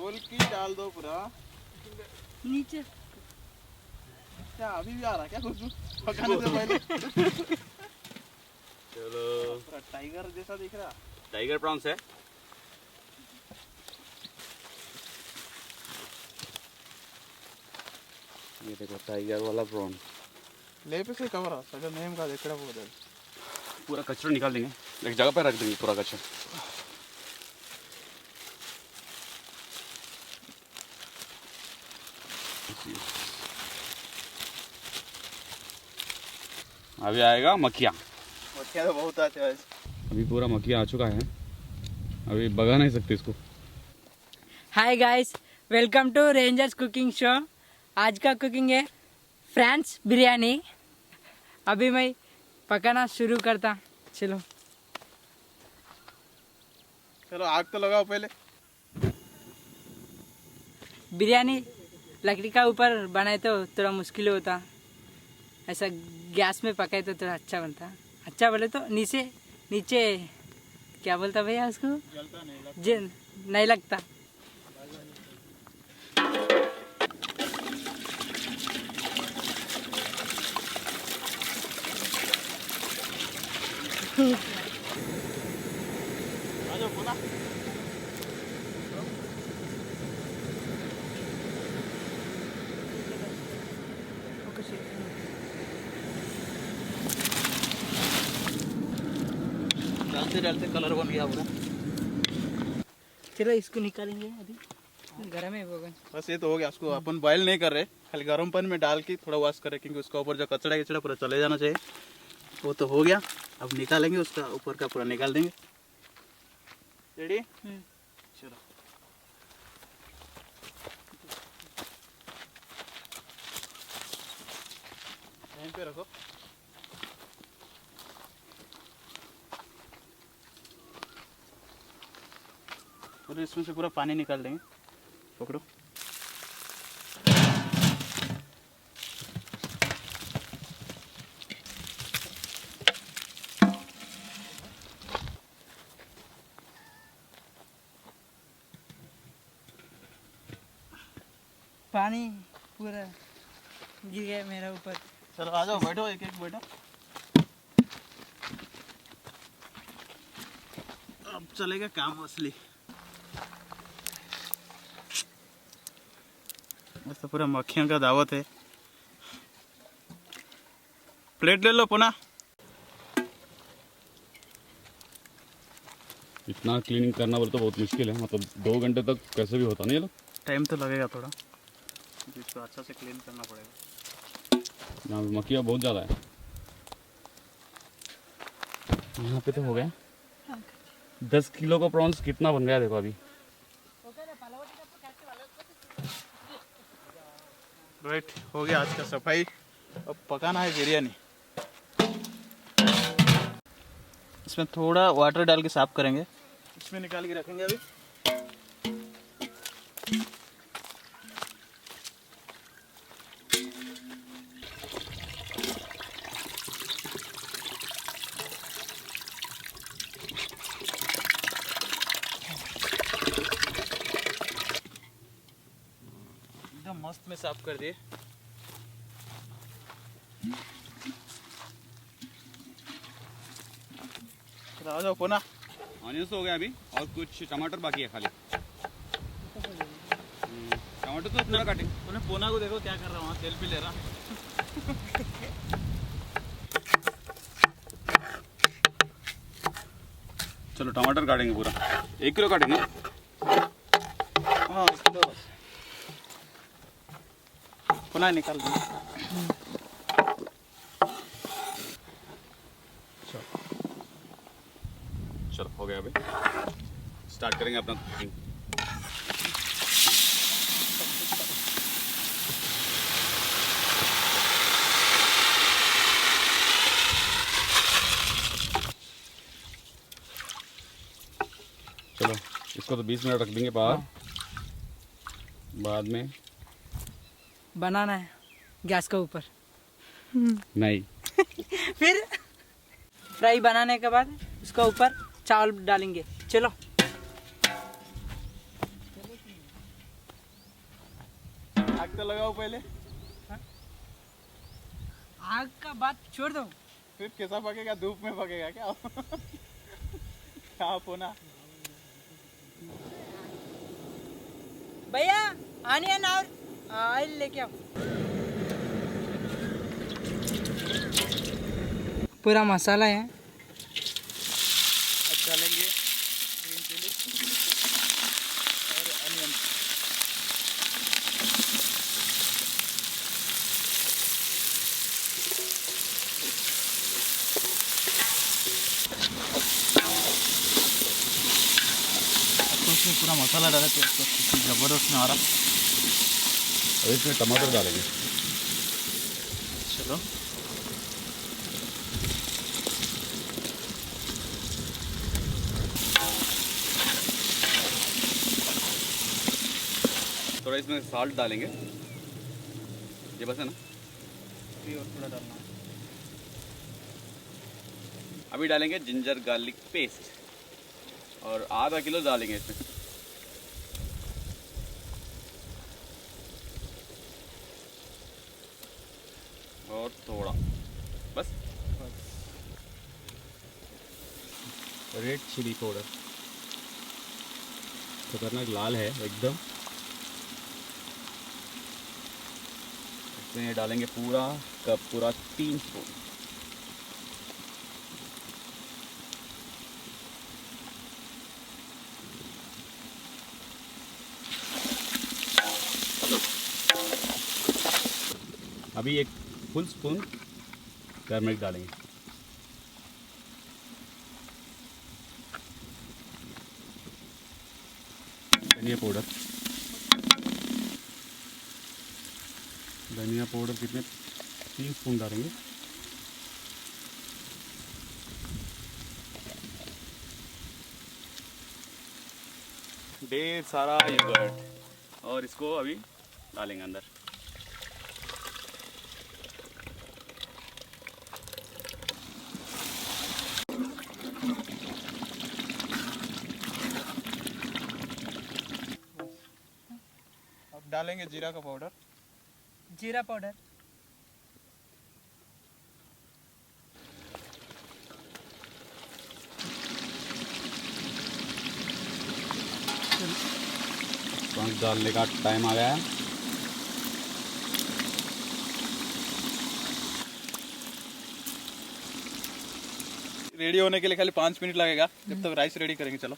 खोल की डाल दो पूरा नीचे। क्या अभी भी आ रहा क्या खुशबू पकाने से पहले? चलो पूरा टाइगर जैसा दिख रहा। टाइगर प्रॉन्स है। ये देखो टाइगर वाला प्रॉन। ले पे से कवर आ सजा नेम का देखड़ा बोल। पूरा कचरा निकाल देंगे, एक जगह पर रख देंगे पूरा कचरा। अभी आएगा मक्खियाँ। मक्खियाँ तो बहुत आते हैं। अभी पूरा मक्खियाँ आ चुका है, अभी भगा नहीं सकते इसको। Hi guys, welcome to rangers cooking show. आज का कुकिंग है फ्रांस बिरयानी। अभी मैं पकाना शुरू करता। चलो चलो आग तो लगाओ पहले। बिरयानी लकड़ी का ऊपर बनाए तो थोड़ा मुश्किल होता, ऐसा गैस में पकाए तो थोड़ा अच्छा बनता। अच्छा बोले तो नीचे नीचे क्या बोलता भैया उसको? जलता नहीं लगता। नहीं लगता। आ जाओ बोला। डालते डालते कलर बन गया पूरा। चलो इसको निकालेंगे, अभी गरम है वो। बस ये तो हो गया। उसको अपन बॉयल नहीं कर रहे, खाली गर्म पानी में डाल के थोड़ा वॉश करें, क्योंकि उसका ऊपर जो कचड़ा कचड़ा पूरा चले जाना चाहिए। वो तो हो गया, अब निकालेंगे उसका ऊपर का पूरा निकाल देंगे। रेडी? चलो यहीं पे रखो। और इसमें से पूरा पानी निकाल देंगे। पकड़ो। पानी पूरा गिर गया मेरा ऊपर। चलो आ जाओ, बैठो, एक एक बैठो। अब चलेगा काम असली। बस तो पूरा मक्खियों का दावत है। प्लेट ले लो पुनः। इतना क्लीनिंग करना बोले तो बहुत मुश्किल है, मतलब 2 घंटे तक कैसे भी होता नहीं है। टाइम तो लगेगा थोड़ा, इसको अच्छा से क्लीन करना पड़ेगा। यहाँ पे मक्खियाँ बहुत ज़्यादा है। यहाँ पे तो हो गया 10 किलो का प्रॉन्स कितना बन गया देखो अभी। राइट, हो गया आज का सफाई। अब पकाना है बिरयानी। इसमें थोड़ा वाटर डाल के साफ करेंगे। इसमें निकाल के रखेंगे अभी। एकदम मस्त में साफ कर दिए। आ जाओ पुनः। ऑनियंस हो गया अभी, और कुछ टमाटर बाकी है खाली। टमाटर तो पूरा काटेंगे। पुनः पोना को देखो क्या कर रहा हूँ, तेल भी ले रहा। चलो टमाटर काटेंगे पूरा, 1 किलो काटेंगे। हाँ पुनः निकाल देंगे। चलो हो गया, अभी स्टार्ट करेंगे अपना कुकिंग। चलो इसको तो 20 मिनट रख देंगे बाहर। बाद में बनाना है गैस के ऊपर। नहीं फिर फ्राई बनाने के बाद उसके ऊपर चावल डालेंगे। चलो तो लगाओ पहले, आग का बात छोड़ दो। फिर कैसा पकेगा? धूप में पकेगा क्या? आप होना। भैया आनियन और ऑयल लेके आओ। पूरा मसाला है। अब डालेंगे ग्रीन चिली और अनियन। तो उसमें पूरा मसाला डाला तो उसका खुशबू जबरदस्त में आ रहा। अब इसमें टमाटर डालेंगे। चलो थोड़ा इसमें साल्ट डालेंगे, ये बस है ना। भी और थोड़ा डालना है। अभी डालेंगे जिंजर गार्लिक पेस्ट और आधा किलो डालेंगे इसमें। और थोड़ा बस रेड चिली पाउडर, खतरनाक लाल है एकदम। इसमें डालेंगे पूरा कप, पूरा 3 स्पून। अभी 1 फुल स्पून टर्मरिक डालेंगे। धनिया पाउडर, धनिया पाउडर कितने 3 स्पून डालेंगे। ढेर सारा योगर्ट और इसको अभी डालेंगे अंदर। अब डालेंगे जीरा का पाउडर। जीरा पाउडर, सौंफ डालने का टाइम आ गया है। रेडी होने के लिए खाली 5 मिनट लगेगा, जब तक राइस रेडी करेंगे। चलो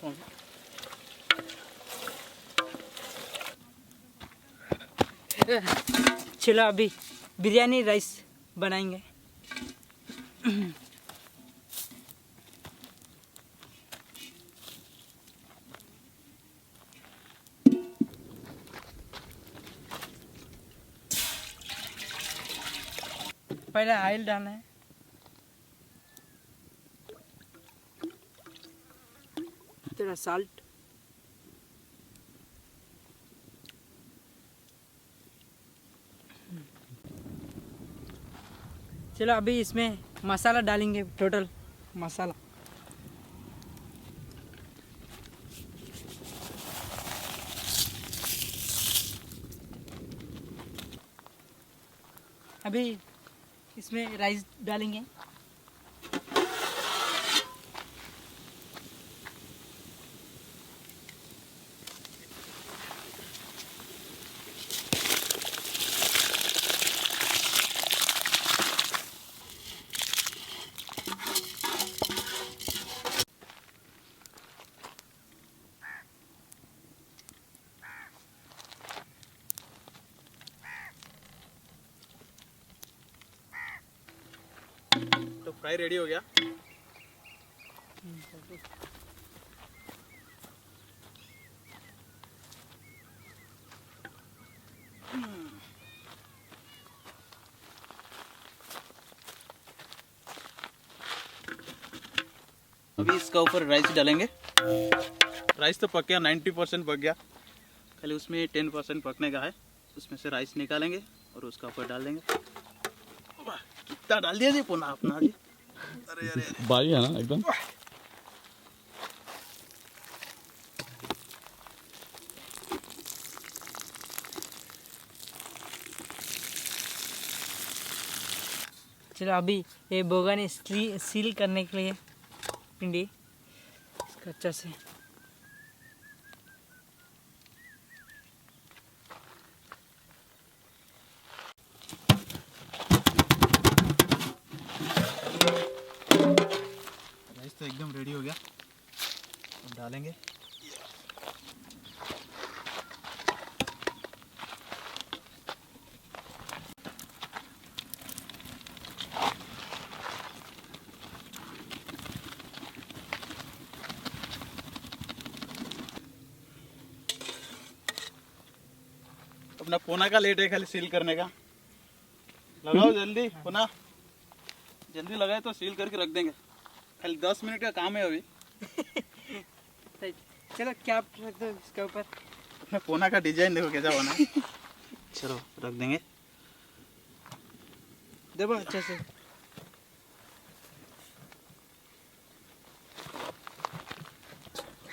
चलो अभी बिरयानी राइस बनाएंगे। पहले ऑयल डालना है। थोड़ा साल्ट, चलो अभी इसमें मसाला डालेंगे, टोटल मसाला। अभी इसमें राइस डालेंगे। तो फ्राई रेडी हो गया। अभी इसका ऊपर राइस डालेंगे। राइस तो पक गया, 90% पक गया, खाली उसमें 10% पकने का है। उसमें से राइस निकालेंगे और उसका ऊपर डाल देंगे। कितना डाल दिया जी पुनः अपना जी। अरे अरे अरे बारी है ना एकदम। चलो अभी ये बोगन सील करने के लिए पिंडी इसको अच्छा से राइस तो एकदम रेडी हो गया, अब डालेंगे। अपना पोना का लेट है खाली सील करने का। लगाओ जल्दी पोना, जल्दी लगाए तो सील करके रख देंगे। खाली 10 मिनट का काम है अभी। चलो कैप रख दो इसके ऊपर। अपने पोना का डिजाइन देखो कैसा बना है। चलो रख देंगे। देखो अच्छे से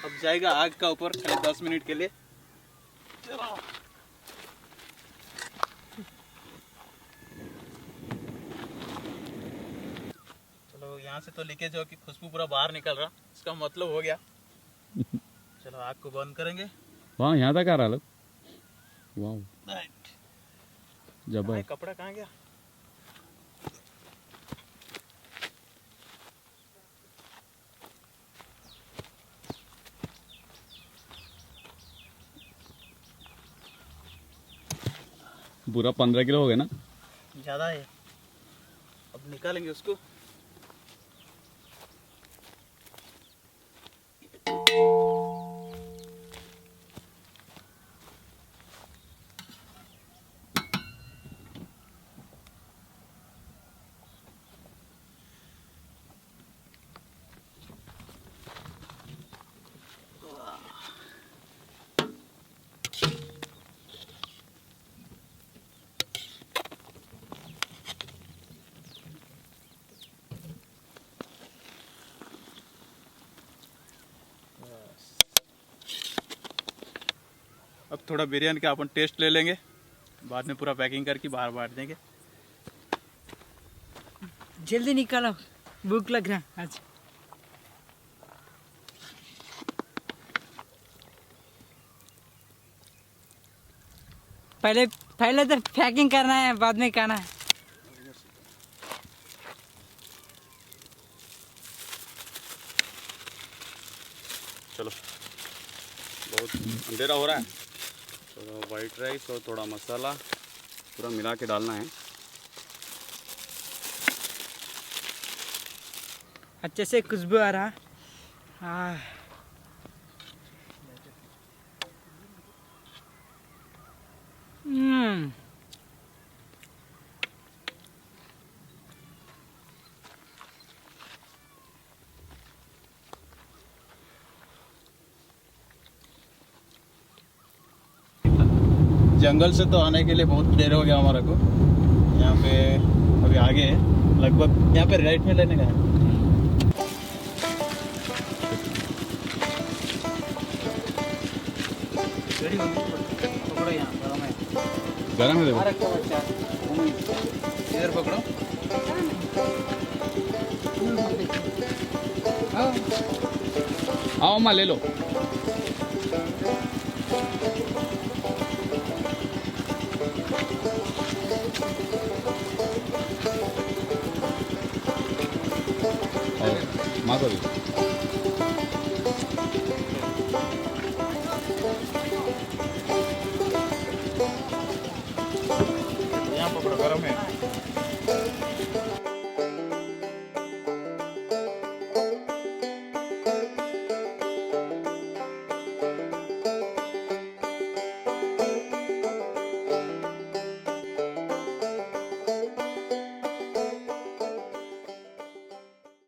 अब जाएगा आग का ऊपर खाली 10 मिनट के लिए। चलो चलो, यहाँ से तो लीकेज हो कि खुशबू पूरा बाहर निकल रहा, इसका मतलब हो गया। चलो आग को बंद करेंगे। वाह, यहाँ तक आ रहा लोग। वाह, जबर। कपड़ा कहाँ गया? पूरा 15 किलो हो गया ना? ज़्यादा है। अब निकालेंगे उसको। अब थोड़ा बिरयानी का अपन टेस्ट ले लेंगे, बाद में पूरा पैकिंग करके बाहर बांट देंगे। जल्दी निकालो, भूख लग रहा है आज। पहले तो पैकिंग करना है, बाद में खाना है। चलो, बहुत अंधेरा हो रहा है। तो वाइट राइस और थोड़ा मसाला पूरा मिला के डालना है। अच्छे से खुशबू आ रहा। हाँ, जंगल से तो आने के लिए बहुत देर हो गया हमारा को। यहाँ पे अभी आगे है, लगभग यहाँ पे राइट में लेने का है। पकड़ो, यहाँ गरम है। गरम है देखो। इधर पकड़ो। आओ अम्मा ले लो। माँ को भी।